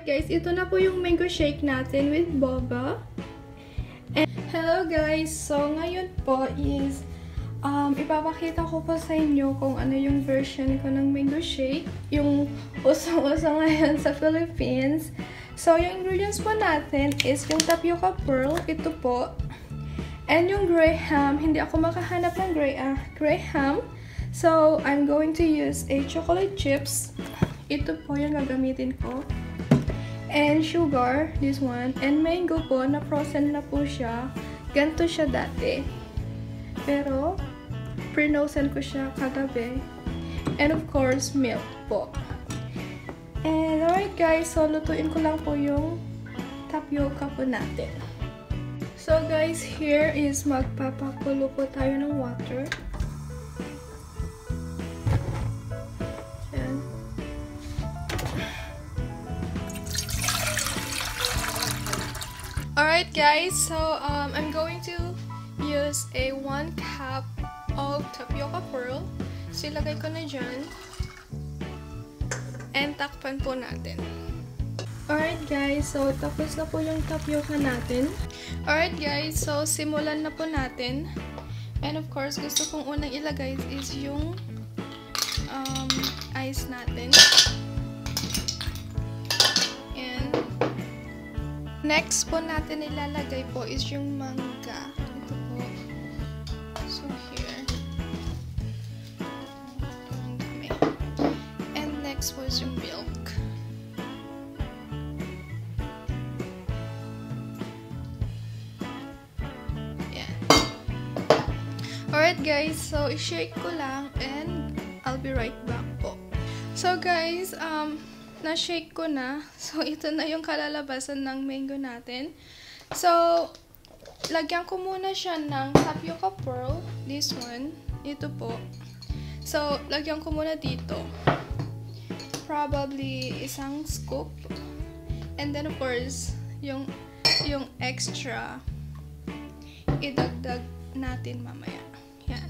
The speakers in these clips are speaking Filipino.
guys, ito na po yung mango shake natin with boba. And hello guys! So ngayon po is ipapakita ko po sa inyo kung ano yung version ko ng mango shake. Yung usong-uso ngayon sa Philippines. So yung ingredients po natin is yung tapioca pearl, ito po. And yung gray ham, hindi ako makahanap ng gray ham. So I'm going to use a chocolate chips. Ito po yung gagamitin ko. And sugar, this one. And mango po, na-frozen na po siya. Ganito siya dati. Pero, pre-frozen ko siya kagabi. And of course, milk po. And alright guys, so lutuin ko lang po yung tapioca po natin. So guys, here is magpapakulo po tayo ng water. Alright guys, so I'm going to use a 1 cup of tapioca pearl. So ilagay ko na dyan. And takpan po natin. Alright guys, so tapos na po yung tapioca natin. Alright guys, so simulan na po natin. And of course, gusto kong unang ilagay is yung ice natin. Next po natin ilalagay po is yung mangga. Ito po. So, here. Ang dami. And next po is yung milk. Yan. Alright guys, so i-shake ko lang and I'll be right back po. So guys, na-shake ko na. So, ito na yung kalalabasan ng mango natin. So, lagyan ko muna siya ng tapioca pearl. This one. Ito po. So, lagyan ko muna dito. Probably isang scoop. And then, of course, yung extra idagdag natin mamaya. Yan.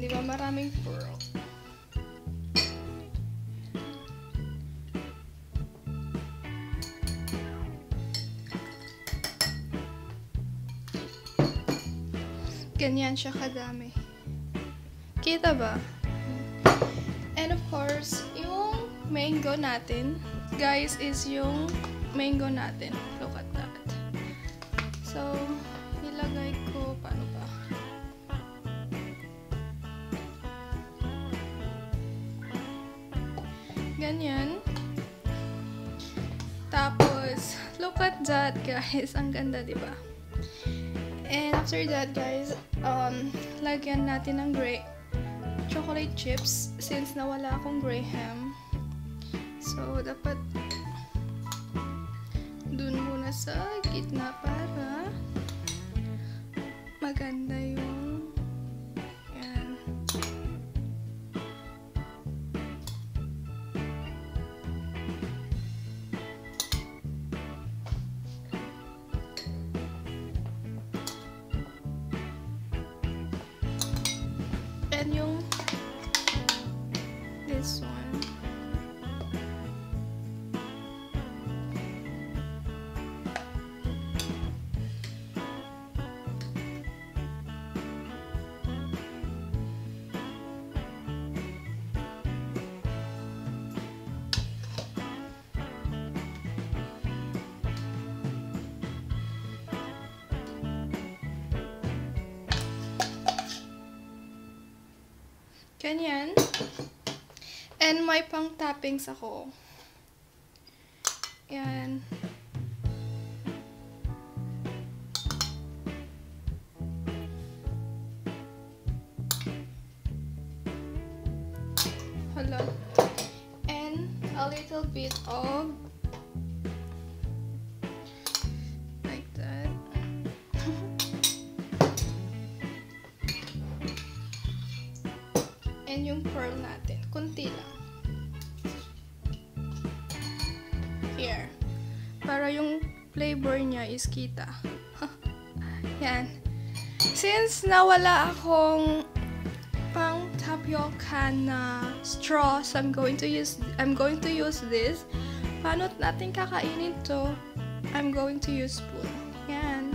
Di ba maraming pearl? Ganyan siya kadami. Kita ba? And of course, yung mango natin, guys, is yung mango natin. Look at that. So, nilagay ko, paano ba? Ganyan. Tapos, look at that, guys. Ang ganda, diba? And after that, guys, lagyan natin ng chocolate chips since nawala akong gray ham. So, dapat dun muna sa gitna para maganda yung and yung this one. Ganyan. And may pang toppings ako. Yan. Hala. And a little bit of like that. And yung pearl natin, kunti lang. Here. Para yung flavor niya is kita. Yan. Since nawala akong pang tapioca tapioca na straw. So I'm going to use this. Paano natin kakainin to? I'm going to use spoon. Yan.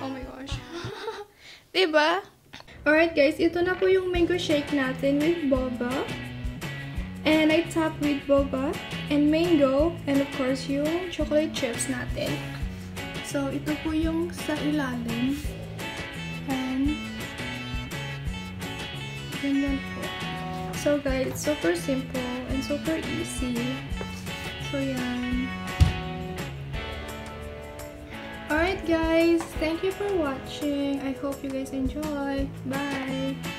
Oh my gosh. Diba? Alright guys, ito na po yung mango shake natin with boba. And I top with boba and mango. And of course, yung chocolate chips natin. So, ito po yung sa ilalim. And ganyan po. So guys, it's super simple and super easy. So yan. Alright guys, thank you for watching. I hope you guys enjoy. Bye!